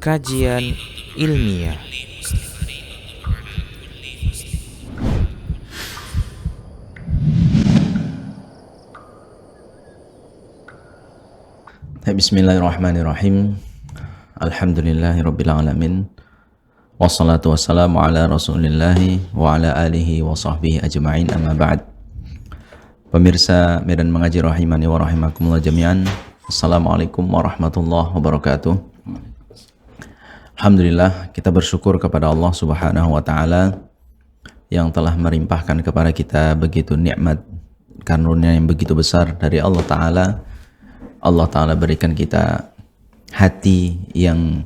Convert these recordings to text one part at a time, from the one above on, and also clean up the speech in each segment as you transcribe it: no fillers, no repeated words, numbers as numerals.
Kajian ilmiah. Bismillahirrahmanirrahim. Alhamdulillahirabbil alamin. Wassalatu wassalamu ala Rasulillahi wa ala alihi wa sahbihi ajma'in, amma ba'd. Pemirsa Medan Mengaji rahimani wa rahimakumullah jami'an. Assalamualaikum warahmatullahi wabarakatuh. Alhamdulillah, kita bersyukur kepada Allah Subhanahu wa taala yang telah melimpahkan kepada kita begitu nikmat karunia yang begitu besar dari Allah taala. Allah Ta'ala berikan kita hati yang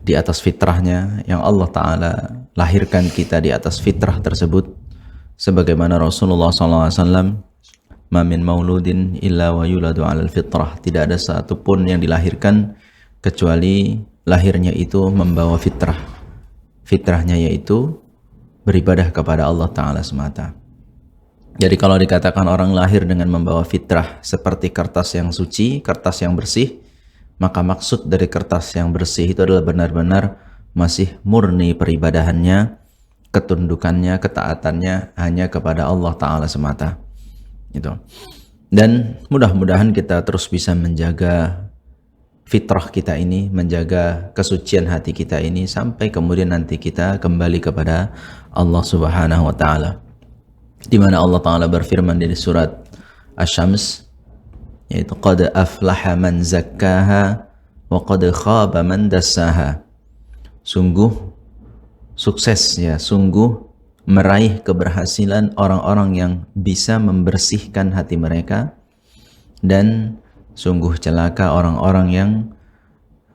di atas fitrahnya, yang Allah Ta'ala lahirkan kita di atas fitrah tersebut, sebagaimana Rasulullah SAW, ma min mauludin illa wa yuladu alal fitrah, tidak ada satupun yang dilahirkan kecuali lahirnya itu membawa fitrah. Fitrahnya yaitu beribadah kepada Allah Ta'ala semata. Jadi kalau dikatakan orang lahir dengan membawa fitrah seperti kertas yang suci, kertas yang bersih, maka maksud dari kertas yang bersih itu adalah benar-benar masih murni peribadahannya, ketundukannya, ketaatannya hanya kepada Allah Ta'ala semata. Gitu. Dan mudah-mudahan kita terus bisa menjaga fitrah kita ini, menjaga kesucian hati kita ini, sampai kemudian nanti kita kembali kepada Allah Subhanahu wa Ta'ala. Di mana Allah Ta'ala berfirman di surat Asy-Syams, yaitu qad aflaha man zakkaha wa qad khaba man dassaha. Sungguh sukses ya, sungguh meraih keberhasilan orang-orang yang bisa membersihkan hati mereka, dan sungguh celaka orang-orang yang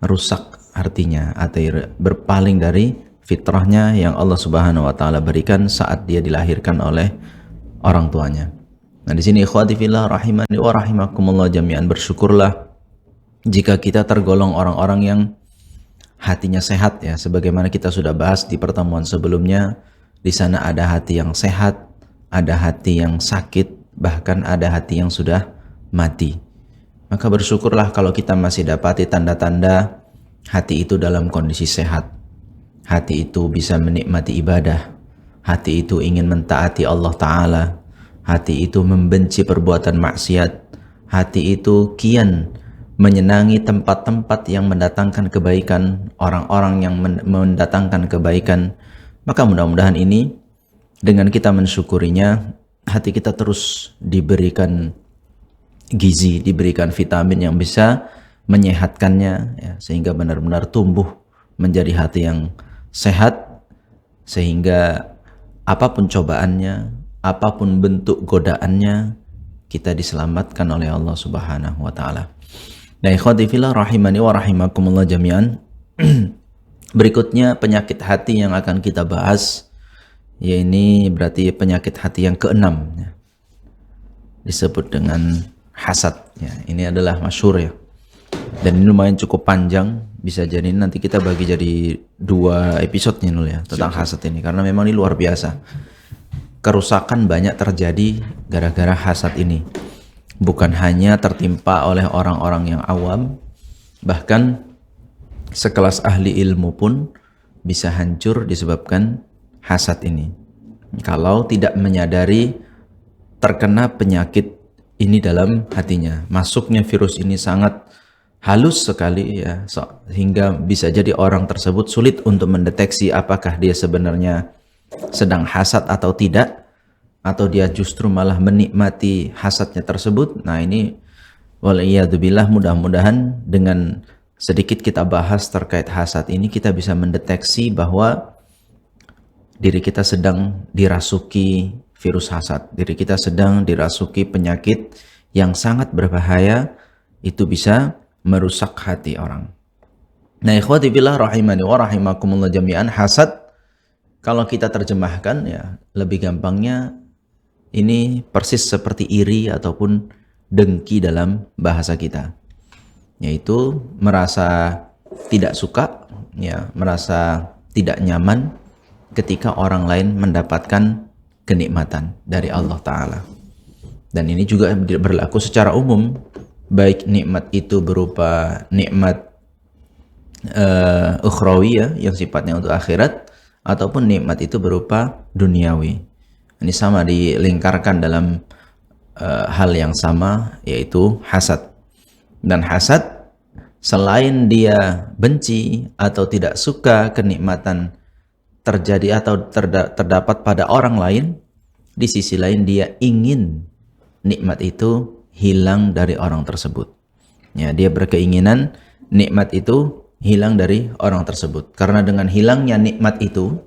rusak artinya atau berpaling dari fitrahnya yang Allah Subhanahu wa taala berikan saat dia dilahirkan oleh orang tuanya. Nah, di sini ikhwati fillah rahimani wa rahimakumullah jami'an, bersyukurlah jika kita tergolong orang-orang yang hatinya sehat ya, sebagaimana kita sudah bahas di pertemuan sebelumnya. Di sana ada hati yang sehat, ada hati yang sakit, bahkan ada hati yang sudah mati. Maka bersyukurlah kalau kita masih dapati tanda-tanda hati itu dalam kondisi sehat. Hati itu bisa menikmati ibadah. Hati itu ingin mentaati Allah Ta'ala. Hati itu membenci perbuatan maksiat. Hati itu kian menyenangi tempat-tempat yang mendatangkan kebaikan, orang-orang yang mendatangkan kebaikan. Maka mudah-mudahan ini, dengan kita mensyukurinya, hati kita terus diberikan gizi, diberikan vitamin yang bisa menyehatkannya ya, sehingga benar-benar tumbuh menjadi hati yang sehat, sehingga apapun cobaannya, apapun bentuk godaannya, kita diselamatkan oleh Allah Subhanahu wa taala. Nah, ikhwati fillah rahimani wa rahimakumullah jami'an. Berikutnya penyakit hati yang akan kita bahas, ya ini berarti penyakit hati yang keenam ya. Disebut dengan hasad ya. Ini adalah masyhur ya. Dan ini lumayan cukup panjang, bisa jadi nanti kita bagi jadi 2 episode nih Nul ya, tentang hasad ini, karena memang ini luar biasa. Kerusakan banyak terjadi gara-gara hasad ini. Bukan hanya tertimpa oleh orang-orang yang awam, bahkan sekelas ahli ilmu pun bisa hancur disebabkan hasad ini. Kalau tidak menyadari terkena penyakit ini dalam hatinya, masuknya virus ini sangat halus sekali ya, sehingga bisa jadi orang tersebut sulit untuk mendeteksi apakah dia sebenarnya sedang hasad atau tidak, atau dia justru malah menikmati hasadnya tersebut. Nah ini waliyadzubillah, mudah-mudahan dengan sedikit kita bahas terkait hasad ini, kita bisa mendeteksi bahwa diri kita sedang dirasuki virus hasad, diri kita sedang dirasuki penyakit yang sangat berbahaya, itu bisa merusak hati orang. Nah, ikhwati billah rahimani wa rahimakumullah jami'an, hasad kalau kita terjemahkan ya lebih gampangnya ini persis seperti iri ataupun dengki dalam bahasa kita, yaitu merasa tidak suka ya, merasa tidak nyaman ketika orang lain mendapatkan kenikmatan dari Allah Ta'ala. Dan ini juga berlaku secara umum, baik nikmat itu berupa nikmat ukhrawiyah yang sifatnya untuk akhirat, ataupun nikmat itu berupa duniawi. Ini sama dilingkarkan dalam hal yang sama, yaitu hasad. Dan hasad selain dia benci atau tidak suka kenikmatan terjadi atau terdapat pada orang lain, di sisi lain dia ingin nikmat itu hilang dari orang tersebut. Ya, dia berkeinginan nikmat itu hilang dari orang tersebut. Karena dengan hilangnya nikmat itu,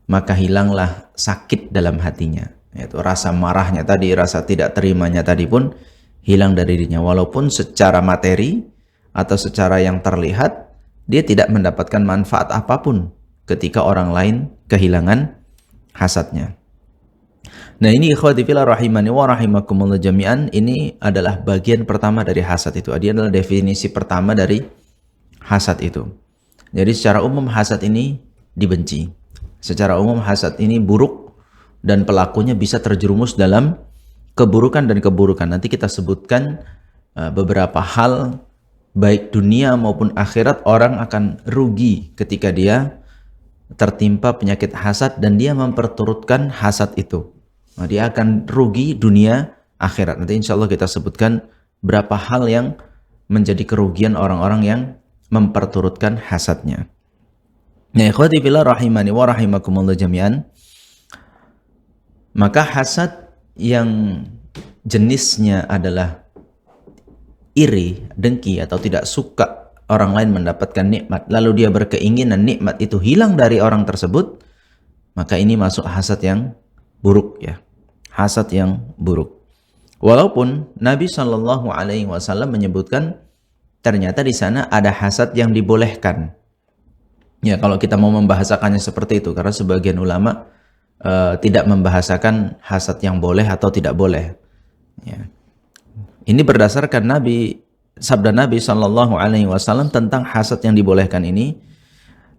maka hilanglah sakit dalam hatinya. Yaitu rasa marahnya tadi, rasa tidak terimanya tadi pun hilang dari dirinya. Walaupun secara materi atau secara yang terlihat, dia tidak mendapatkan manfaat apapun ketika orang lain kehilangan hasadnya. Nah, ini ikhwati fillah rahimani wa rahimakumullah jami'an, ini adalah bagian pertama dari hasad itu. Dia adalah definisi pertama dari hasad itu. Jadi secara umum hasad ini dibenci. Secara umum hasad ini buruk dan pelakunya bisa terjerumus dalam keburukan dan keburukan. Nanti kita sebutkan beberapa hal, baik dunia maupun akhirat, orang akan rugi ketika dia tertimpa penyakit hasad dan dia memperturutkan hasad itu. Nah, dia akan rugi dunia akhirat. Nanti insya Allah kita sebutkan berapa hal yang menjadi kerugian orang-orang yang memperturutkan hasadnya. Nah, ikhwati fillah rahimani wa rahimakumullah jami'an, maka hasad yang jenisnya adalah iri, dengki, atau tidak suka orang lain mendapatkan nikmat, lalu dia berkeinginan nikmat itu hilang dari orang tersebut, maka ini masuk hasad yang buruk, ya, hasad yang buruk. Walaupun Nabi SAW menyebutkan ternyata di sana ada hasad yang dibolehkan. Ya, kalau kita mau membahasakannya seperti itu, karena sebagian ulama tidak membahasakan hasad yang boleh atau tidak boleh. Ya. Ini berdasarkan sabda Nabi SAW tentang hasad yang dibolehkan ini,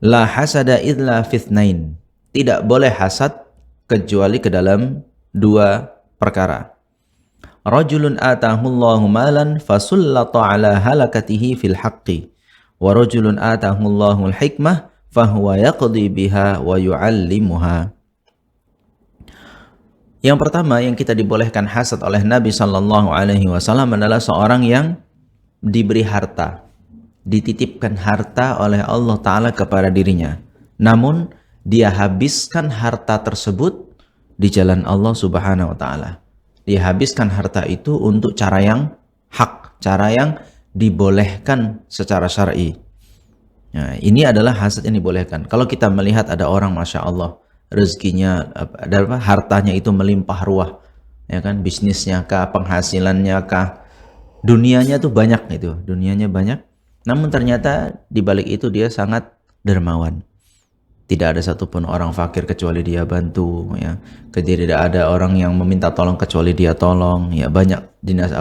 la hasada illa fitnain. Tidak boleh hasad kecuali ke dalam dua perkara. Rajulun atahullahu malan fasullata ala halakatihi fil haqqi, wa rajulun atahullahu al-hikmah fahuwa yaqdi biha wa yu'allimuha. Yang pertama yang kita dibolehkan hasad oleh Nabi SAW adalah seorang yang diberi harta, dititipkan harta oleh Allah Ta'ala kepada dirinya, namun dia habiskan harta tersebut di jalan Allah Subhanahu wa Ta'ala. Dia habiskan harta itu untuk cara yang hak, cara yang dibolehkan secara syar'i. Nah, ini adalah hasad yang dibolehkan. Kalau kita melihat ada orang, masya Allah, rezekinya, hartanya itu melimpah ruah, ya kan, bisnisnya kah, penghasilannya kah, dunianya tuh banyak itu, dunianya banyak. Namun ternyata di balik itu dia sangat dermawan. Tidak ada satupun orang fakir kecuali dia bantu, ya. Tidak ada orang yang meminta tolong kecuali dia tolong, ya. Banyak dinas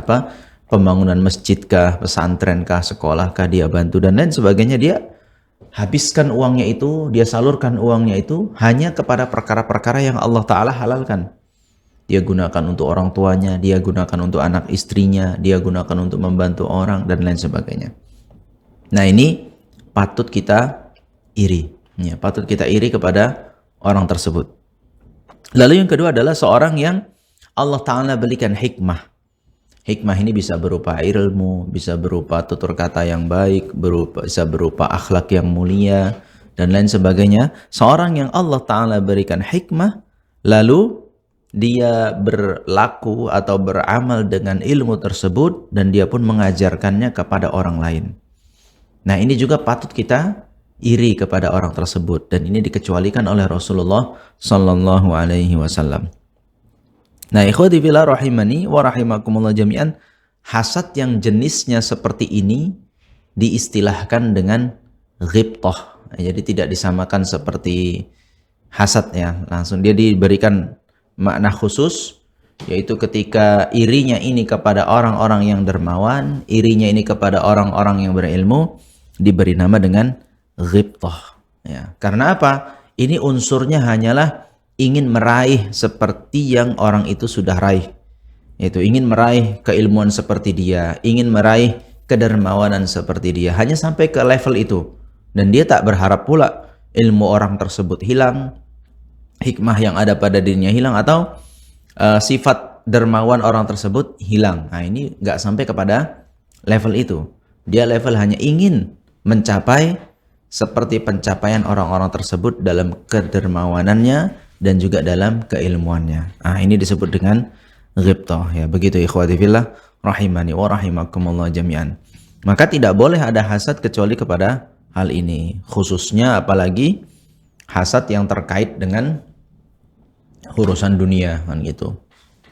pembangunan masjid kah, pesantren kah, sekolah kah, dia bantu dan lain sebagainya. Dia habiskan uangnya itu, dia salurkan uangnya itu hanya kepada perkara-perkara yang Allah Ta'ala halalkan. Dia gunakan untuk orang tuanya, dia gunakan untuk anak istrinya, dia gunakan untuk membantu orang dan lain sebagainya. Nah, ini patut kita iri. Ya, patut kita iri kepada orang tersebut. Lalu yang kedua adalah seorang yang Allah Ta'ala berikan hikmah. Hikmah ini bisa berupa ilmu, bisa berupa tutur kata yang baik, bisa berupa akhlak yang mulia, dan lain sebagainya. Seorang yang Allah Ta'ala berikan hikmah, lalu dia berlaku atau beramal dengan ilmu tersebut, dan dia pun mengajarkannya kepada orang lain. Nah, ini juga patut kita iri kepada orang tersebut, dan ini dikecualikan oleh Rasulullah sallallahu alaihi wasallam. Nah, ikhwati fillah rahimani wa rahimakumullah jami'an, hasad yang jenisnya seperti ini diistilahkan dengan ghibthah. Jadi tidak disamakan seperti hasad, ya. Langsung dia diberikan makna khusus, yaitu ketika irinya ini kepada orang-orang yang dermawan, irinya ini kepada orang-orang yang berilmu, diberi nama dengan ghibthah, ya. Karena apa? Ini unsurnya hanyalah ingin meraih seperti yang orang itu sudah raih, yaitu ingin meraih keilmuan seperti dia, ingin meraih kedermawanan seperti dia, hanya sampai ke level itu. Dan dia tak berharap pula ilmu orang tersebut hilang, hikmah yang ada pada dirinya hilang, atau sifat dermawan orang tersebut hilang. Nah, ini nggak sampai kepada level itu. Dia level hanya ingin mencapai seperti pencapaian orang-orang tersebut dalam kedermawanannya dan juga dalam keilmuannya. Nah, ini disebut dengan ghibtah, ya. Begitu ikhwati fillah rahimani wa rahimakumullah jami'an. Maka tidak boleh ada hasad kecuali kepada hal ini, khususnya apalagi hasad yang terkait dengan urusan dunia, kan gitu.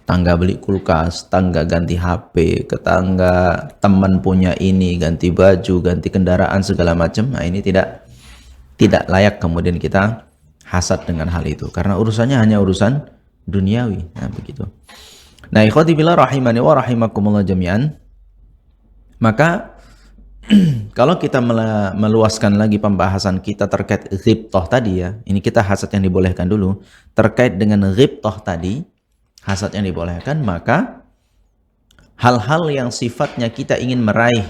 Tangga beli kulkas, tangga ganti HP, ke tangga teman punya ini, ganti baju, ganti kendaraan, segala macam. Nah, ini tidak layak kemudian kita hasad dengan hal itu, karena urusannya hanya urusan duniawi. Nah, begitu. Nah, ikhwati billah rahimani wa rahimakumullah jami'an. Maka kalau kita meluaskan lagi pembahasan kita terkait ghibtah tadi, ya. Ini kita hasad yang dibolehkan dulu. Terkait dengan ghibtah tadi, hasad yang dibolehkan, maka hal-hal yang sifatnya kita ingin meraih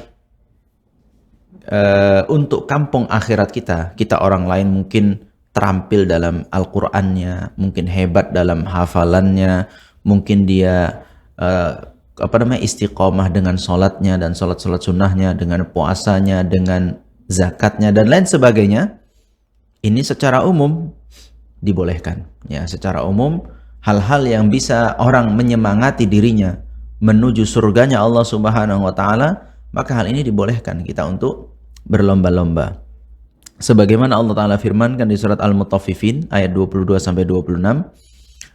untuk kampung akhirat kita orang lain mungkin terampil dalam Al-Qur'annya, mungkin hebat dalam hafalannya, mungkin dia istiqomah dengan sholatnya dan sholat sunnahnya, dengan puasanya, dengan zakatnya dan lain sebagainya. Ini secara umum dibolehkan, ya. Secara umum hal-hal yang bisa orang menyemangati dirinya menuju surganya Allah Subhanahu wa taala, maka hal ini dibolehkan kita untuk berlomba-lomba. Sebagaimana Allah Taala firmankan di surat Al-Mutaffifin ayat 22 sampai 26,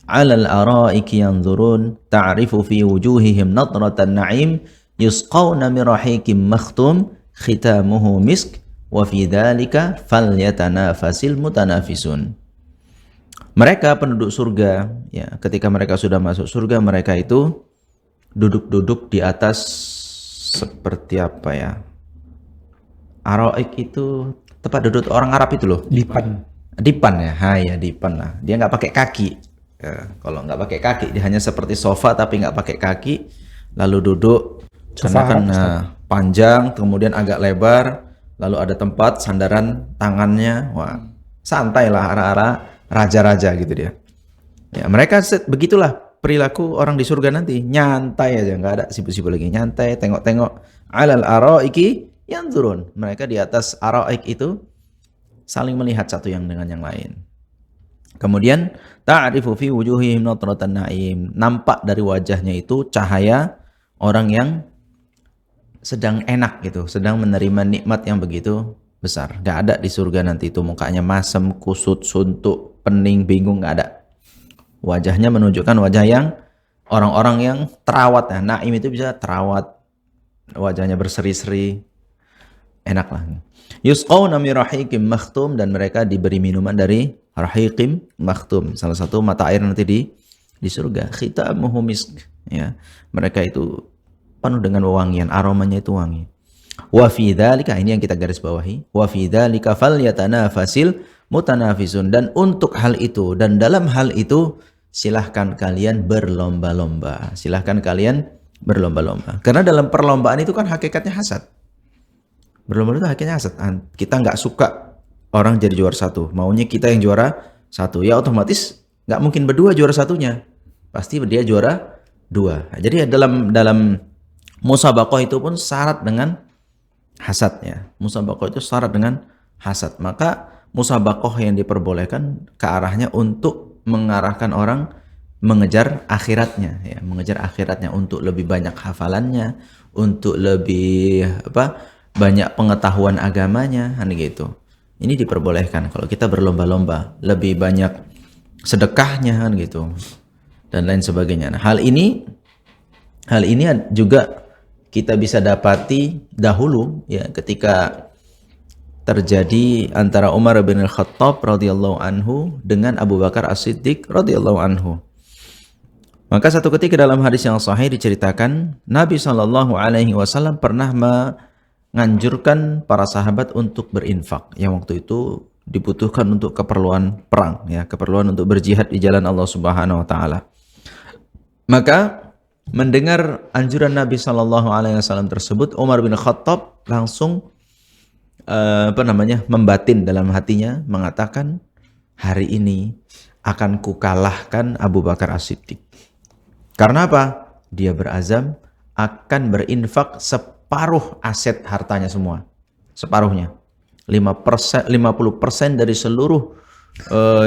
"'Alal araiki yanzurun ta'rifu fi wujuhihim nadratan na'im yusqawna min rahiqim makhtum khitamuhu misk wa fi dzalika falyatanafasil mutanafisun." Mereka penduduk surga, ya, ketika mereka sudah masuk surga, mereka itu duduk-duduk di atas seperti apa, ya? Araik itu tempat duduk orang Arab itu loh. Dipan, ya. Ya, dipan lah. Dia nggak pakai kaki. Ya, kalau nggak pakai kaki, dia hanya seperti sofa tapi nggak pakai kaki, lalu duduk. Karena kan panjang, kemudian agak lebar, lalu ada tempat sandaran tangannya. Wah, santai lah, arah-arah raja-raja gitu dia. Ya, mereka begitulah perilaku orang di surga nanti, nyantai aja, nggak ada sibuk-sibuk lagi, nyantai, tengok-tengok. Alal araiki yanzurun, mereka di atas araik itu saling melihat satu yang dengan yang lain. Kemudian ta'rifu fi wujuhihim nadratan na'im, nampak dari wajahnya itu cahaya orang yang sedang enak gitu, sedang menerima nikmat yang begitu besar. Gak ada di surga nanti itu mukanya masem, kusut, suntuk, pening, bingung, gak ada. Wajahnya menunjukkan wajah yang orang-orang yang terawat, ya. Naim itu bisa terawat, wajahnya berseri-seri, enak lah. Yusqawna min rahiqim makhtum, dan mereka diberi minuman dari rahiqim makhtum, salah satu mata air nanti di surga. Khitamuhu misk, ya. Mereka itu penuh dengan wewangian, aromanya itu wangi. Wa fi dzalika, ini yang kita garis bawahi, wa fi dzalika falyatanafasil mutanafisun, dan untuk hal itu dan dalam hal itu silahkan kalian berlomba-lomba. Silahkan kalian berlomba-lomba. Karena dalam perlombaan itu kan hakikatnya hasad. Berlomba itu hakikatnya hasad. Kita nggak suka orang jadi juara satu, maunya kita yang juara satu. Ya otomatis nggak mungkin berdua juara satunya, pasti dia juara dua. Jadi dalam musabaqah itu pun syarat dengan hasadnya. Musabaqah itu syarat dengan hasad. Maka musabaqah yang diperbolehkan ke arahnya untuk mengarahkan orang mengejar akhiratnya, ya, mengejar akhiratnya untuk lebih banyak hafalannya, untuk lebih banyak pengetahuan agamanya, gitu. Ini diperbolehkan kalau kita berlomba-lomba, lebih banyak sedekahnya, gitu, dan lain sebagainya. Nah, hal ini juga kita bisa dapati dahulu, ya, ketika terjadi antara Umar bin Al-Khattab radhiyallahu anhu dengan Abu Bakar As-Siddiq radhiyallahu anhu. Maka satu ketika dalam hadis yang sahih diceritakan, Nabi SAW pernah menganjurkan para sahabat untuk berinfak yang waktu itu dibutuhkan untuk keperluan perang, ya, keperluan untuk berjihad di jalan Allah Subhanahu wa taala. Maka mendengar anjuran Nabi Shallallahu Alaihi Wasallam tersebut, Umar bin Khattab langsung membatin dalam hatinya, mengatakan, hari ini akan kukalahkan Abu Bakar As-Siddiq. Karena apa? Dia berazam akan berinfak separuh aset hartanya semua. Separuhnya. 50% dari seluruh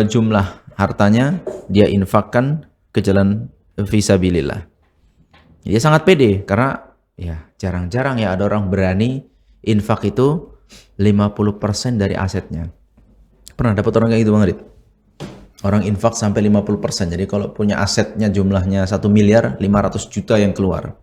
jumlah hartanya dia infakkan ke jalan fisabilillah. Dia sangat pede karena ya jarang-jarang ya ada orang berani infak itu 50% dari asetnya. Pernah dapat orang kayak gitu Bang Rid? Orang infak sampai 50%. Jadi kalau punya asetnya jumlahnya 1 miliar, 500 juta yang keluar.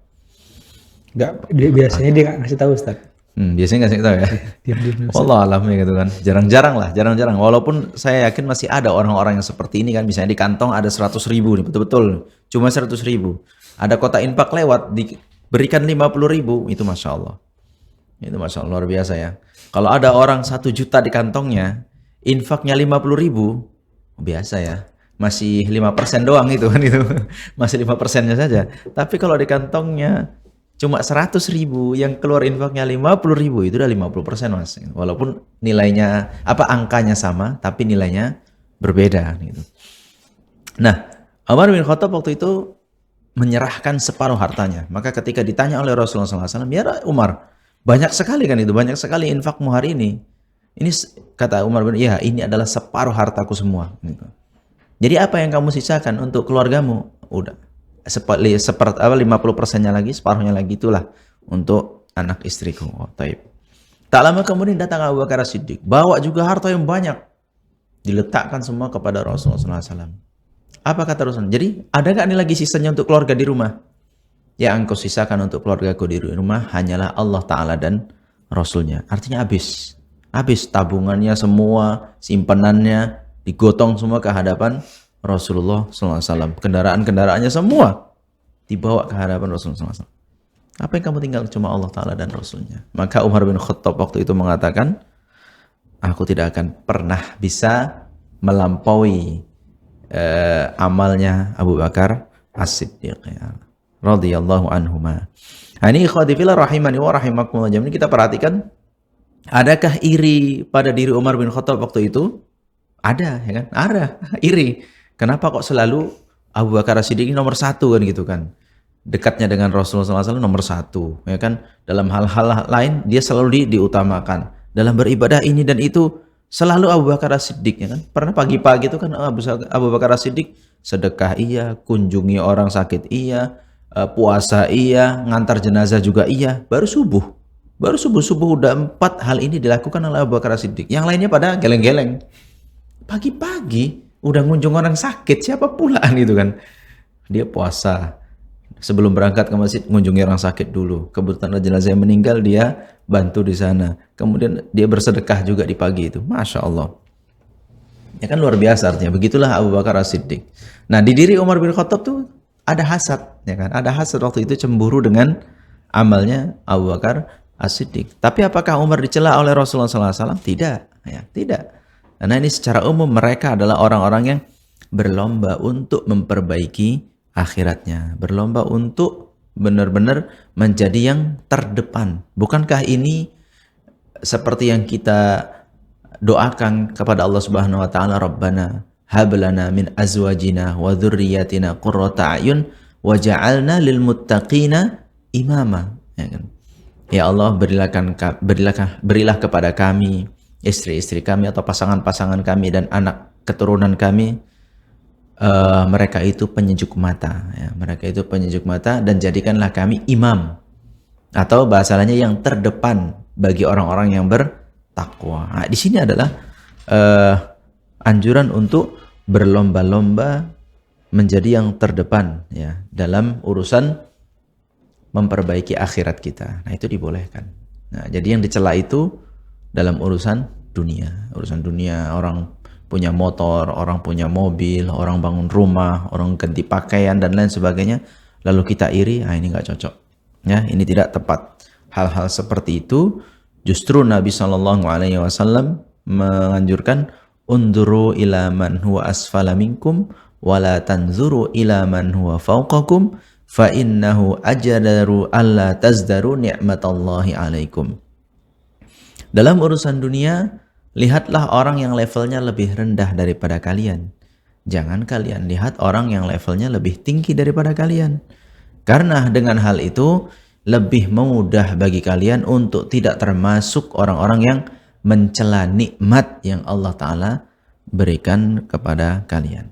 Biasanya dia nggak ngasih tahu, Ustaz. Biasanya nggak tahu ya. Diam-diam. Allah alam ya gitu kan. Jarang-jarang. Walaupun saya yakin masih ada orang-orang yang seperti ini kan. Misalnya di kantong ada 100 ribu nih, betul-betul. Cuma 100 ribu. Ada kota infak lewat, diberikan 50 ribu. Itu Masya Allah. Itu Masya Allah, luar biasa ya. Kalau ada orang 1 juta di kantongnya, infaknya 50 ribu, biasa ya. Masih 5% doang itu kan itu. Masih 5%-nya saja. Tapi kalau di kantongnya cuma 100 ribu, yang keluar infaknya 50 ribu, itu udah 50% Mas. Walaupun nilainya, angkanya sama, tapi nilainya berbeda gitu. Nah, Umar bin Khattab waktu itu menyerahkan separuh hartanya. Maka ketika ditanya oleh Rasulullah SAW, ya Umar, banyak sekali kan itu, banyak sekali infakmu hari ini. Ini kata Umar bin, ya ini adalah separuh hartaku semua. Gitu. Jadi apa yang kamu sisakan untuk keluargamu? Udah. 50%-nya lagi, separuhnya lagi itulah untuk anak istriku. Oh, taib. Tak lama kemudian datang Abu Bakar As-Siddiq, bawa juga harta yang banyak, diletakkan semua kepada Rasulullah SAW. Apa kata Rasulullah? Jadi ada nggak nih lagi sisanya untuk keluarga di rumah? Yang engkau sisakan untuk keluargaku di rumah hanyalah Allah Ta'ala dan Rasulnya. Artinya habis tabungannya semua, simpanannya digotong semua ke hadapan Rasulullah SAW. Kendaraan-kendaraannya semua dibawa ke hadapan Rasulullah SAW. Apa yang kamu tinggal? Cuma Allah Ta'ala dan Rasulnya. Maka Umar bin Khattab waktu itu mengatakan, aku tidak akan pernah bisa melampaui amalnya Abu Bakar As-Siddiq ya. Radhiyallahu anhuma. Nah, ini ikhwati fillah rahimani wa rahimakumullah. Jadi kita perhatikan, adakah iri pada diri Umar bin Khattab waktu itu? Ada, ya kan? Ada, iri. Kenapa kok selalu Abu Bakar As-Siddiq ini nomor 1 kan gitu kan? Dekatnya dengan Rasulullah SAW nomor 1, ya kan? Dalam hal-hal lain dia selalu diutamakan. Dalam beribadah ini dan itu selalu Abu Bakar As-Siddiq, ya kan? Pernah pagi-pagi itu kan Abu Bakar As-Siddiq sedekah iya, kunjungi orang sakit iya, puasa iya, ngantar jenazah juga iya. Baru subuh udah 4 hal ini dilakukan oleh Abu Bakar As-Siddiq. Yang lainnya pada geleng-geleng. Pagi-pagi udah ngunjung orang sakit, siapa pula gitu kan. Dia puasa. Sebelum berangkat ke masjid ngunjungi orang sakit dulu. Kebetulan ada jenazah yang meninggal, dia bantu di sana. Kemudian dia bersedekah juga di pagi itu. Masya Allah. Ya kan luar biasa artinya. Begitulah Abu Bakar As-Siddiq. Nah, di diri Umar bin Khattab tuh ada hasad, ya kan? Ada hasad waktu itu, cemburu dengan amalnya Abu Bakar As-Siddiq. Tapi apakah Umar dicela oleh Rasulullah SAW? Tidak, ya, tidak. Karena ini secara umum mereka adalah orang-orang yang berlomba untuk memperbaiki akhiratnya, berlomba untuk benar-benar menjadi yang terdepan. Bukankah ini seperti yang kita doakan kepada Allah Subhanahu wa taala, Rabbana hab lana min azwajina wa dzurriyyatina qurrata a'yun waj'alna lil muttaqina imama. Ya kan? Ya Allah, berilah kepada kami, istri-istri kami atau pasangan-pasangan kami dan anak keturunan kami, mereka itu penyejuk mata, ya. Mereka itu penyejuk mata dan jadikanlah kami imam, atau bahasa lainnya yang terdepan bagi orang-orang yang bertakwa. Nah, di sini adalah anjuran untuk berlomba-lomba menjadi yang terdepan, ya, dalam urusan memperbaiki akhirat kita. Nah, itu dibolehkan. Nah, jadi yang dicela itu dalam urusan dunia. Urusan dunia, orang punya motor, orang punya mobil, orang bangun rumah, orang ganti pakaian dan lain sebagainya, lalu kita iri, ini nggak cocok, ya, ini tidak tepat. Hal-hal seperti itu justru Nabi SAW menganjurkan, unduru ila man huwa asfala minkum wala tanzuru ila man huwa fawqakum fa innahu ajdaru alla tazdaru ni'matallahi 'alaikum. Dalam urusan dunia, lihatlah orang yang levelnya lebih rendah daripada kalian. Jangan kalian lihat orang yang levelnya lebih tinggi daripada kalian. Karena dengan hal itu lebih memudah bagi kalian untuk tidak termasuk orang-orang yang mencela nikmat yang Allah Ta'ala berikan kepada kalian.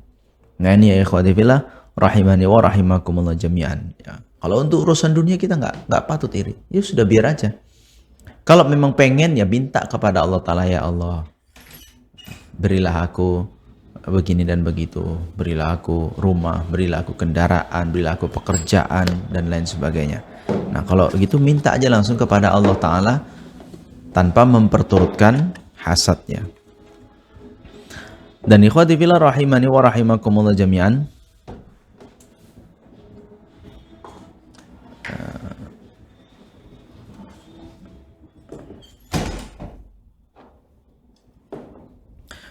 Nah ini ya ikhwati fillah, rahimani wa rahimakumullah jami'an. Ya. Kalau untuk urusan dunia kita nggak patut iri. Ya sudah biar aja. Kalau memang pengen ya minta kepada Allah Ta'ala, ya Allah, berilah aku begini dan begitu, berilah aku rumah, berilah aku kendaraan, berilah aku pekerjaan, dan lain sebagainya. Nah kalau begitu minta aja langsung kepada Allah Ta'ala tanpa memperturutkan hasadnya. Dan ikhwati fillah rahimani wa rahimakumullah jami'an,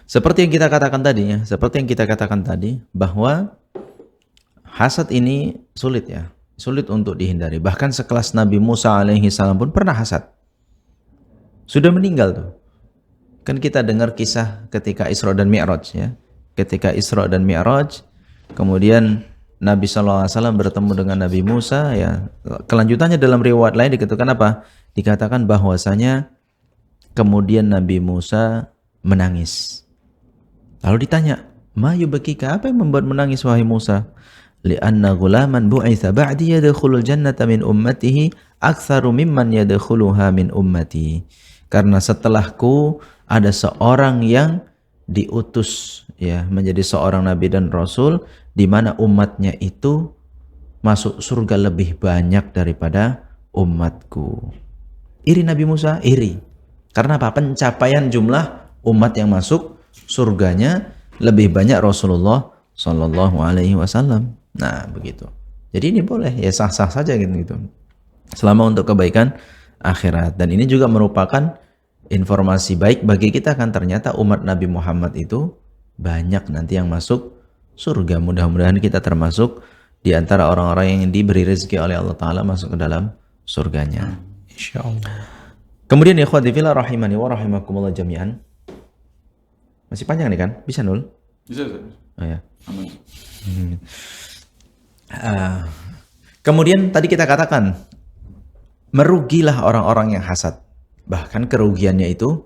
seperti yang kita katakan tadi, bahwa hasad ini sulit ya, sulit untuk dihindari. Bahkan sekelas Nabi Musa alaihi salam pun pernah hasad. Sudah meninggal tuh. Kan kita dengar kisah ketika Isra dan Mi'raj ya. Ketika Isra dan Mi'raj, kemudian Nabi SAW bertemu dengan Nabi Musa ya. Kelanjutannya dalam riwayat lain dikatakan apa? Dikatakan bahwasanya kemudian Nabi Musa menangis. Lalu ditanya, "Ma yubkika? Apa yang membuat menangis wahai Musa?" "Li'anna ghulaman bu'itsa ba'di yadkhulul jannata min ummatihi aktsaru mimman yadkhuluha min ummati." Karena setelahku ada seorang yang diutus ya menjadi seorang nabi dan rasul, di mana umatnya itu masuk surga lebih banyak daripada umatku. Iri Nabi Musa? Iri. Karena apa? Pencapaian jumlah umat yang masuk surganya lebih banyak Rasulullah Shallallahu Alaihi Wasallam. Nah begitu. Jadi ini boleh ya, sah-sah saja gitu. Selama untuk kebaikan akhirat. Dan ini juga merupakan informasi baik bagi kita, kan ternyata umat Nabi Muhammad itu banyak nanti yang masuk surga. Mudah-mudahan kita termasuk di antara orang-orang yang diberi rezeki oleh Allah Ta'ala masuk ke dalam surganya. Insyaallah. Kemudian ya ikhwati fillah rahimani wa rahimakumullah jami'an. Masih panjang nih kan? Bisa Nul? Bisa. Oh ya. Kemudian tadi kita katakan, merugilah orang-orang yang hasad. Bahkan kerugiannya itu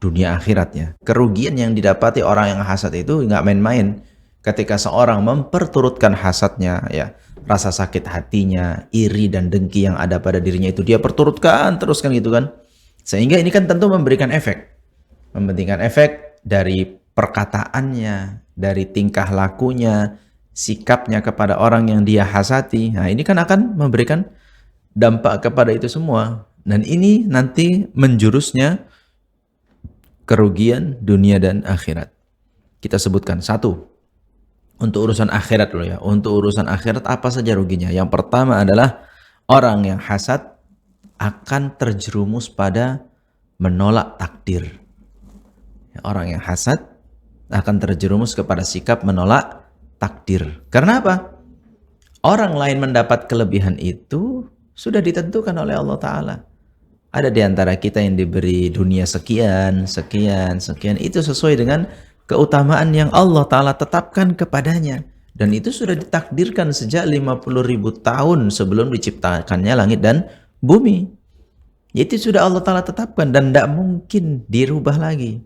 dunia akhiratnya. Kerugian yang didapati orang yang hasad itu nggak main-main. Ketika seorang memperturutkan hasadnya, ya rasa sakit hatinya, iri dan dengki yang ada pada dirinya itu dia perturutkan terus kan gitu kan. Sehingga ini kan tentu memberikan efek. Memberikan efek dari perkataannya, dari tingkah lakunya, sikapnya kepada orang yang dia hasati. Nah ini kan akan memberikan dampak kepada itu semua. Dan ini nanti menjurusnya kerugian dunia dan akhirat. Kita sebutkan satu. Untuk urusan akhirat dulu ya. Untuk urusan akhirat apa saja ruginya? Yang pertama adalah orang yang hasad akan terjerumus pada menolak takdir. Orang yang hasad akan terjerumus kepada sikap menolak takdir. Karena apa? Orang lain mendapat kelebihan itu sudah ditentukan oleh Allah Ta'ala. Ada di antara kita yang diberi dunia sekian. Itu sesuai dengan keutamaan yang Allah Ta'ala tetapkan kepadanya. Dan itu sudah ditakdirkan sejak 50.000 tahun sebelum diciptakannya langit dan bumi. Itu sudah Allah Ta'ala tetapkan dan tidak mungkin dirubah lagi.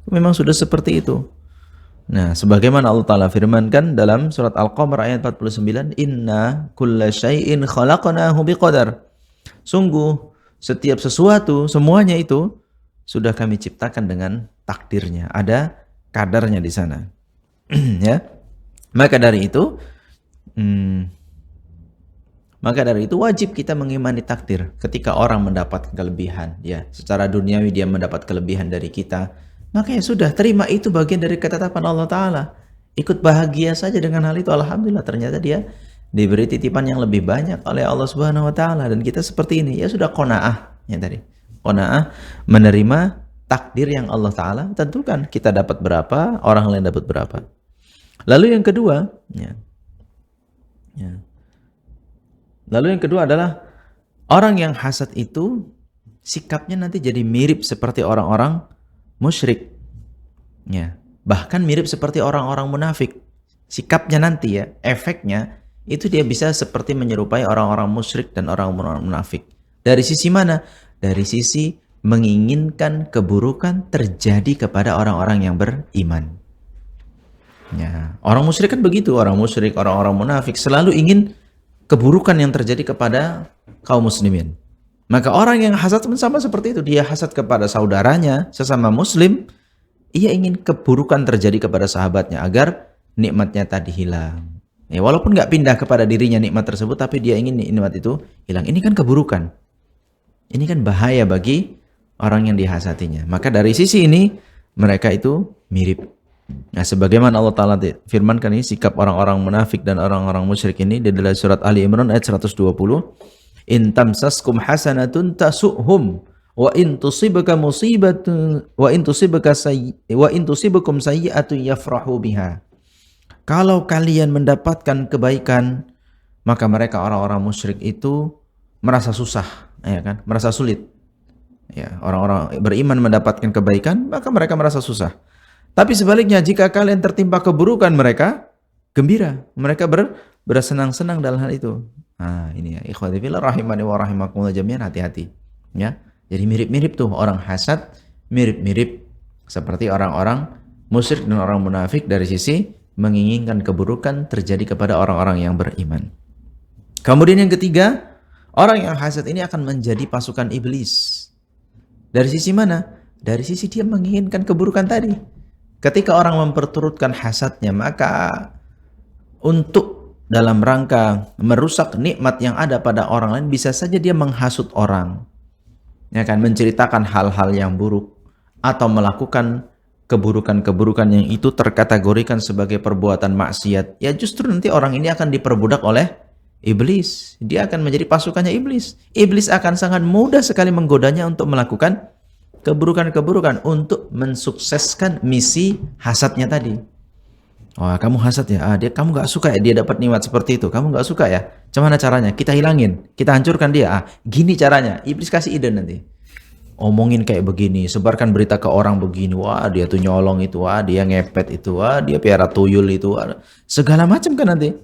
Memang sudah seperti itu. Nah, sebagaimana Allah Ta'ala firmankan dalam surat Al-Qamar ayat 49, "Inna kulla syai'in khalaqnahu biqadar." Sungguh, setiap sesuatu, semuanya itu sudah kami ciptakan dengan takdirnya. Ada kadarnya di sana. Ya. Maka dari itu wajib kita mengimani takdir. Ketika orang mendapat kelebihan, ya, secara duniawi dia mendapat kelebihan dari kita, maka ya sudah, terima itu bagian dari ketetapan Allah Ta'ala. Ikut bahagia saja dengan hal itu. Alhamdulillah, ternyata dia diberi titipan yang lebih banyak oleh Allah Subhanahu Wa Ta'ala. Dan kita seperti ini, ya sudah qanaah. Ya tadi, qanaah, menerima takdir yang Allah Ta'ala tentukan. Kita dapat berapa, orang lain dapat berapa. Lalu yang kedua, ya, Ya. Lalu yang kedua adalah orang yang hasad itu sikapnya nanti jadi mirip seperti orang-orang musyrik. Ya. Bahkan mirip seperti orang-orang munafik. Sikapnya nanti ya, efeknya itu dia bisa seperti menyerupai orang-orang musyrik dan orang-orang munafik. Dari sisi mana? Dari sisi menginginkan keburukan terjadi kepada orang-orang yang beriman. Ya, orang musyrik kan begitu, orang musyrik, orang-orang munafik selalu ingin keburukan yang terjadi kepada kaum muslimin. Maka orang yang hasad pun sama seperti itu, dia hasad kepada saudaranya sesama muslim, ia ingin keburukan terjadi kepada sahabatnya agar nikmatnya tadi hilang. Ya, walaupun nggak pindah kepada dirinya nikmat tersebut, tapi dia ingin nikmat itu hilang. Ini kan keburukan. Ini kan bahaya bagi orang yang dihasatinya. Maka dari sisi ini mereka itu mirip. Nah, sebagaimana Allah Ta'ala firmankan ini sikap orang-orang munafik dan orang-orang musyrik ini di dalam surat Ali Imran ayat 120. In tamsaskum hasanatun tasu'hum wa in tusibaka musibatun wa in tusibakum sayyi'atun yafrahu biha. Kalau kalian mendapatkan kebaikan, maka mereka orang-orang musyrik itu merasa susah, ya kan? Merasa sulit. Ya, orang-orang beriman mendapatkan kebaikan, maka mereka merasa susah. Tapi sebaliknya, jika kalian tertimpa keburukan, mereka gembira. Mereka bersenang-senang dalam hal itu. Nah, ini ya, ikhwati fillah rahimani wa rahimakumullah jami'an, hati-hati. Ya. Jadi mirip-mirip tuh orang hasad, mirip-mirip seperti orang-orang musyrik dan orang munafik dari sisi menginginkan keburukan terjadi kepada orang-orang yang beriman. Kemudian yang ketiga, orang yang hasad ini akan menjadi pasukan iblis. Dari sisi mana? Dari sisi dia menginginkan keburukan tadi. Ketika orang memperturutkan hasadnya, maka untuk dalam rangka merusak nikmat yang ada pada orang lain, bisa saja dia menghasut orang, ya kan, menceritakan hal-hal yang buruk atau melakukan keburukan-keburukan yang itu terkategorikan sebagai perbuatan maksiat. Ya justru nanti orang ini akan diperbudak oleh iblis. Dia akan menjadi pasukannya iblis. Iblis akan sangat mudah sekali menggodanya untuk melakukan keburukan-keburukan untuk mensukseskan misi hasadnya tadi. Wah, kamu hasad ya? Kamu nggak suka ya dia dapat nikmat seperti itu? Kamu nggak suka ya? Gimana caranya? Kita hilangin, kita hancurkan dia. Gini caranya. Iblis kasih ide nanti. Omongin kayak begini, sebarkan berita ke orang begini. Wah, dia tuh nyolong itu. Wah, dia ngepet itu. Wah, dia piara tuyul itu. Segala macam kan nanti.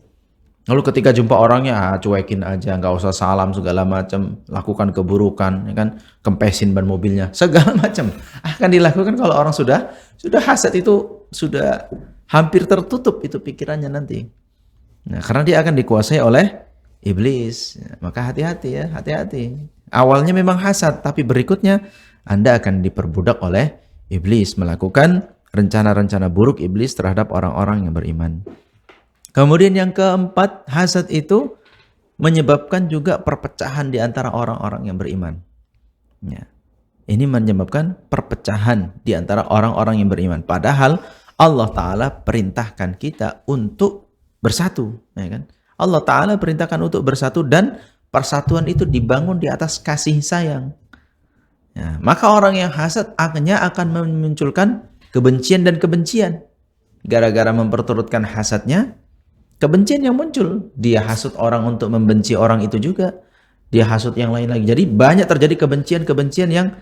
Lalu ketika jumpa orangnya, cuekin aja, nggak usah salam segala macam, lakukan keburukan, ya kan, kempesin ban mobilnya, segala macam akan dilakukan kalau orang sudah hasad itu sudah hampir tertutup itu pikirannya nanti. Nah, karena dia akan dikuasai oleh iblis. Maka hati-hati ya, hati-hati. Awalnya memang hasad, tapi berikutnya Anda akan diperbudak oleh iblis melakukan rencana-rencana buruk iblis terhadap orang-orang yang beriman. Kemudian yang keempat, hasad itu menyebabkan juga perpecahan di antara orang-orang yang beriman. Ya. Ini menyebabkan perpecahan di antara orang-orang yang beriman. Padahal Allah Ta'ala perintahkan kita untuk bersatu. Ya kan? Allah Ta'ala perintahkan untuk bersatu dan persatuan itu dibangun di atas kasih sayang. Ya. Maka orang yang hasad akhirnya akan memunculkan kebencian dan kebencian. Gara-gara memperturutkan hasadnya, kebencian yang muncul. Dia hasut orang untuk membenci orang itu juga. Dia hasut yang lain lagi. Jadi banyak terjadi kebencian-kebencian yang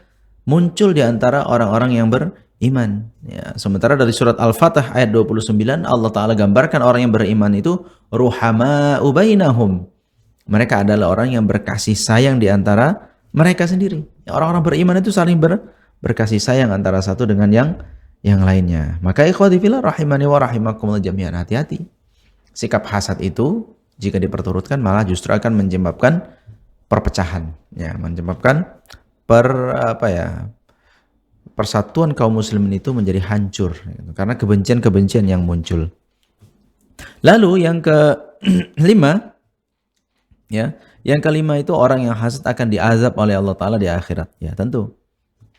muncul di antara orang-orang yang beriman. Ya, sementara dari surat Al-Fatah ayat 29 Allah Ta'ala gambarkan orang yang beriman itu ruhama'u bainahum. Mereka adalah orang yang berkasih sayang di antara mereka sendiri. Orang-orang beriman itu saling berkasih sayang antara satu dengan yang lainnya. Maka ikhwati fillah rahimani wa rahimakumullah jami'an, hati-hati. Sikap hasad itu jika diperturutkan malah justru akan menyebabkan perpecahan, ya, menyebabkan persatuan kaum muslimin itu menjadi hancur, gitu, karena kebencian-kebencian yang muncul. Lalu yang kelima, ya, yang kelima itu orang yang hasad akan diazab oleh Allah Ta'ala di akhirat, ya tentu.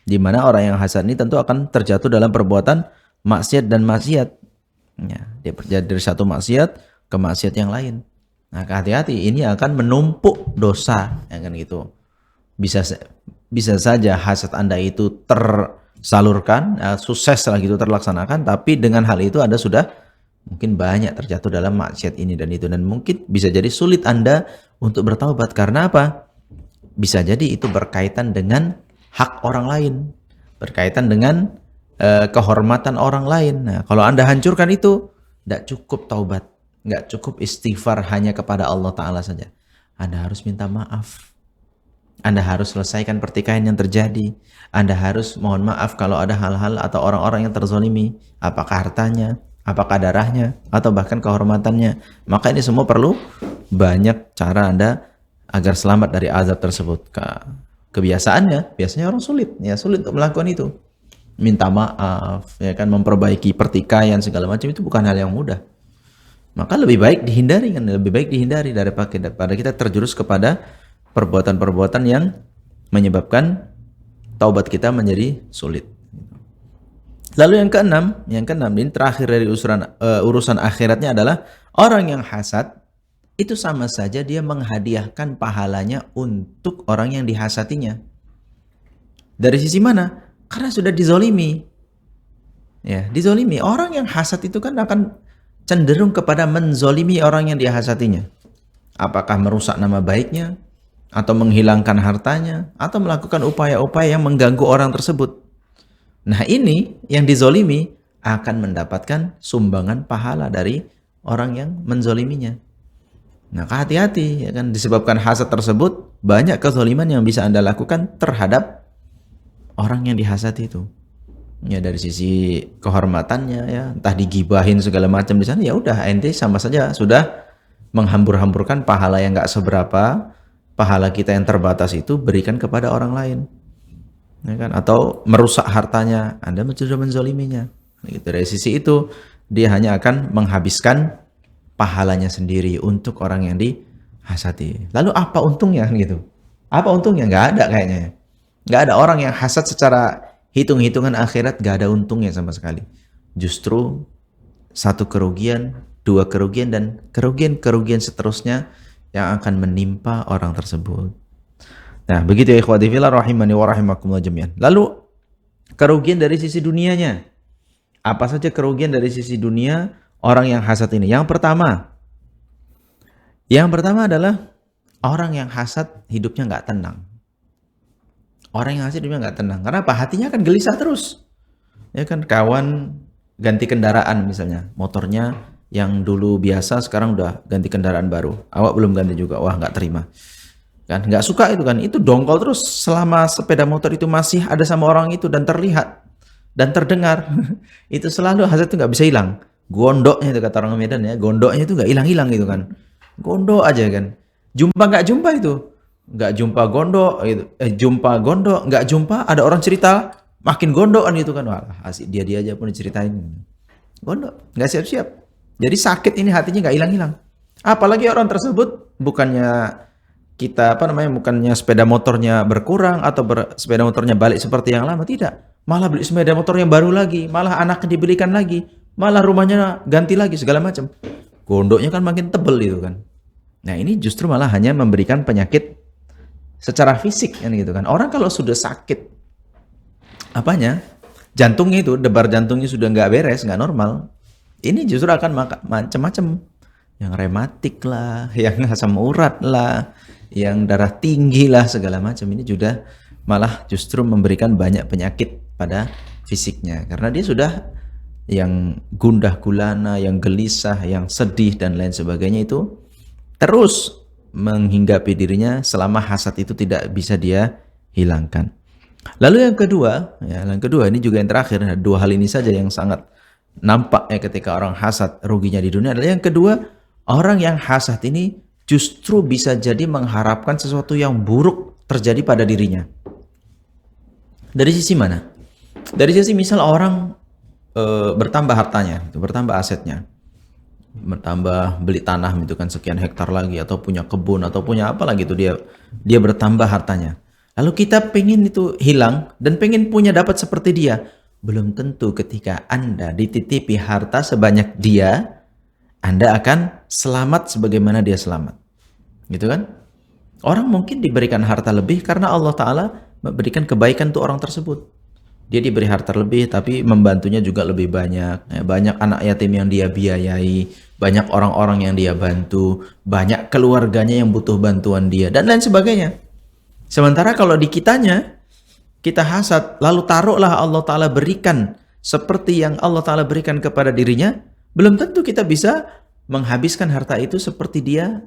Di mana orang yang hasad ini tentu akan terjatuh dalam perbuatan maksiat dan maksiat. Ya, dia berjadi dari satu maksiat ke maksiat yang lain. Nah, hati-hati, ini akan menumpuk dosa, ya kan gitu. Bisa saja hasad Anda itu tersalurkan, sukses lah gitu terlaksanakan, tapi dengan hal itu Anda sudah Mungkin banyak terjatuh dalam maksiat ini dan itu, dan mungkin bisa jadi sulit Anda untuk bertaubat. Karena apa? Bisa jadi itu berkaitan dengan hak orang lain, berkaitan dengan kehormatan orang lain. Nah, kalau Anda hancurkan itu, tidak cukup taubat, nggak cukup istighfar hanya kepada Allah Ta'ala saja. Anda harus minta maaf. Anda harus selesaikan pertikaian yang terjadi. Anda harus mohon maaf kalau ada hal-hal atau orang-orang yang terzolimi. Apakah hartanya, apakah darahnya, atau bahkan kehormatannya. Maka ini semua perlu banyak cara Anda agar selamat dari azab tersebut. Kebiasaannya, biasanya orang sulit untuk melakukan itu. Minta maaf, ya kan, memperbaiki pertikaian segala macam itu bukan hal yang mudah. Maka lebih baik dihindari kan, lebih baik dihindari daripada kita terjurus kepada perbuatan-perbuatan yang menyebabkan taubat kita menjadi sulit. Lalu yang keenam ini terakhir dari urusan akhiratnya adalah orang yang hasad itu sama saja dia menghadiahkan pahalanya untuk orang yang dihasatinya. Dari sisi mana? Karena sudah dizolimi. Ya, dizolimi. Orang yang hasad itu kan akan cenderung kepada menzolimi orang yang dihasatinya. Apakah merusak nama baiknya, atau menghilangkan hartanya, atau melakukan upaya-upaya yang mengganggu orang tersebut. Nah, ini yang dizolimi akan mendapatkan sumbangan pahala dari orang yang menzoliminya. Nah, hati-hati, ya kan, disebabkan hasad tersebut banyak kezoliman yang bisa Anda lakukan terhadap orang yang dihasati itu. Ya, dari sisi kehormatannya, ya, entah digibahin segala macam di sana, ya udah ente sama saja sudah menghambur-hamburkan pahala yang nggak seberapa, pahala kita yang terbatas itu berikan kepada orang lain. Ya kan? Atau merusak hartanya, Anda sudah menzoliminya. Gitu. Dari sisi itu dia hanya akan menghabiskan pahalanya sendiri untuk orang yang dihasati. Lalu apa untungnya gitu? Apa untungnya? Nggak ada kayaknya. Nggak ada orang yang hasad secara hitung-hitungan akhirat, nggak ada untungnya sama sekali. Justru satu kerugian, dua kerugian, dan kerugian-kerugian seterusnya yang akan menimpa orang tersebut. Nah, begitu ya ikhwati fillah rahimani wa rahimakumullah jami'an. Lalu kerugian dari sisi dunianya. Apa saja kerugian dari sisi dunia orang yang hasad ini? Yang pertama adalah orang yang hasad hidupnya nggak tenang. Orang yang hasad hidupnya nggak tenang. Kenapa? Hatinya akan gelisah terus. Ya kan, kawan ganti kendaraan misalnya, motornya yang dulu biasa sekarang udah ganti kendaraan baru. Awak belum ganti juga, wah nggak terima. Kan nggak suka itu kan, itu dongkol terus selama sepeda motor itu masih ada sama orang itu dan terlihat dan terdengar. Itu selalu hasad itu nggak bisa hilang. Gondoknya itu kata orang Medan ya, gondoknya itu nggak hilang-hilang gitu kan. Gondok aja kan. Jumpa nggak jumpa itu, nggak jumpa gondok gitu. Jumpa gondok, nggak jumpa ada orang cerita makin gondokan gitu kan. Wah, asik dia aja pun diceritain. Gondok, nggak siap-siap. Jadi sakit ini hatinya nggak hilang-hilang. Apalagi orang tersebut bukannya bukannya sepeda motornya berkurang atau sepeda motornya balik seperti yang lama, tidak. Malah beli sepeda motor yang baru lagi, malah anaknya dibelikan lagi, malah rumahnya ganti lagi segala macam. Gondoknya kan makin tebel itu kan. Nah, ini justru malah hanya memberikan penyakit secara fisik kan gitu kan. Orang kalau sudah sakit jantungnya itu, debar jantungnya sudah nggak beres, nggak normal, ini justru akan macam-macam. Yang rematik lah, yang asam urat lah, yang darah tinggi lah, segala macam. Ini juga malah justru memberikan banyak penyakit pada fisiknya. Karena dia sudah yang gundah gulana, yang gelisah, yang sedih, dan lain sebagainya itu terus menghinggapi dirinya selama hasad itu tidak bisa dia hilangkan. Lalu yang kedua ini juga yang terakhir, dua hal ini saja yang sangat nampak ketika orang hasad ruginya di dunia adalah yang kedua, orang yang hasad ini justru bisa jadi mengharapkan sesuatu yang buruk terjadi pada dirinya. Dari sisi mana? Dari sisi misal orang bertambah hartanya, bertambah asetnya, bertambah beli tanah itu kan sekian hektar lagi, atau punya kebun, atau punya apa lagi itu, dia bertambah hartanya. Lalu kita pengen itu hilang dan pengen punya dapat seperti dia. Belum tentu ketika Anda dititipi harta sebanyak dia, Anda akan selamat sebagaimana dia selamat. Gitu kan? Orang mungkin diberikan harta lebih karena Allah Ta'ala memberikan kebaikan untuk orang tersebut. Dia diberi harta lebih tapi membantunya juga lebih banyak. Ya, banyak anak yatim yang dia biayai, banyak orang-orang yang dia bantu, banyak keluarganya yang butuh bantuan dia, dan lain sebagainya. Sementara kalau di kitanya, kita hasad, lalu taruhlah Allah Ta'ala berikan seperti yang Allah Ta'ala berikan kepada dirinya, belum tentu kita bisa menghabiskan harta itu seperti dia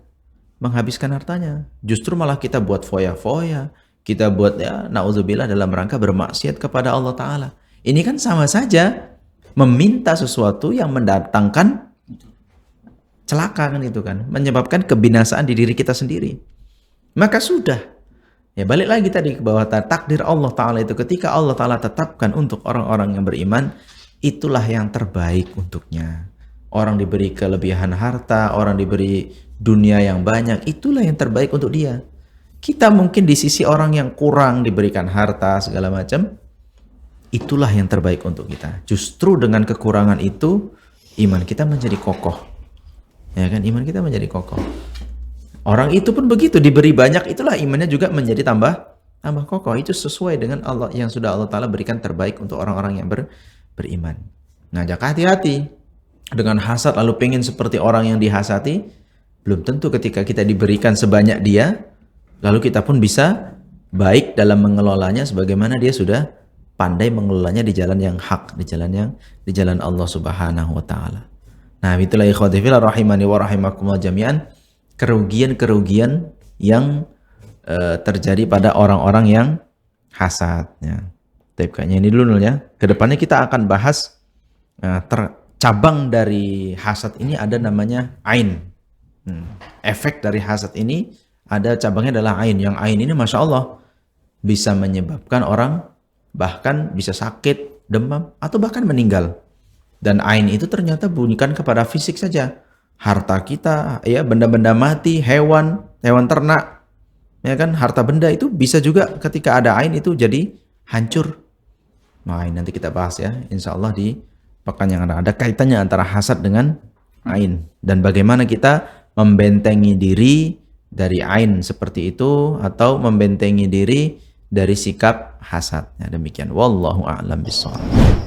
menghabiskan hartanya. Justru malah kita buat foya-foya, kita buat ya na'udzubillah dalam rangka bermaksiat kepada Allah Ta'ala. Ini kan sama saja meminta sesuatu yang mendatangkan celaka kan itu kan, menyebabkan kebinasaan di diri kita sendiri. Maka sudah, ya balik lagi tadi ke bawah takdir Allah Ta'ala itu ketika Allah Ta'ala tetapkan untuk orang-orang yang beriman, itulah yang terbaik untuknya. Orang diberi kelebihan harta, orang diberi dunia yang banyak, itulah yang terbaik untuk dia. Kita mungkin di sisi orang yang kurang diberikan harta segala macam, itulah yang terbaik untuk kita. Justru dengan kekurangan itu iman kita menjadi kokoh. Ya kan, iman kita menjadi kokoh. Orang itu pun begitu, diberi banyak, itulah imannya juga menjadi tambah kokoh. Itu sesuai dengan Allah yang sudah Allah Ta'ala berikan terbaik untuk orang-orang yang beriman. Nah, jaga hati-hati dengan hasad lalu pengen seperti orang yang dihasati. Belum tentu ketika kita diberikan sebanyak dia, lalu kita pun bisa baik dalam mengelolanya sebagaimana dia sudah pandai mengelolanya di jalan yang hak, di jalan Allah Subhanahu wa taala. Nah, itulah ikhwati fillah rahimani wa rahimakumullah jami'an, kerugian-kerugian yang terjadi pada orang-orang yang hasad ya. Tapi kayaknya ini dulu ya. Kedepannya kita akan bahas cabang dari hasad ini ada namanya ain. Efek dari hasad ini ada cabangnya adalah ain. Yang ain ini Masya Allah bisa menyebabkan orang bahkan bisa sakit, demam, atau bahkan meninggal. Dan ain itu ternyata bukan kepada fisik saja. Harta kita, ya benda-benda mati, hewan ternak, ya kan, harta benda itu bisa juga ketika ada ain itu jadi hancur. Nah, nanti kita bahas ya, insya Allah di pekan yang ada kaitannya antara hasad dengan ain dan bagaimana kita membentengi diri dari ain seperti itu atau membentengi diri dari sikap hasad. Ya, demikian. Wallahu a'lam bishawab.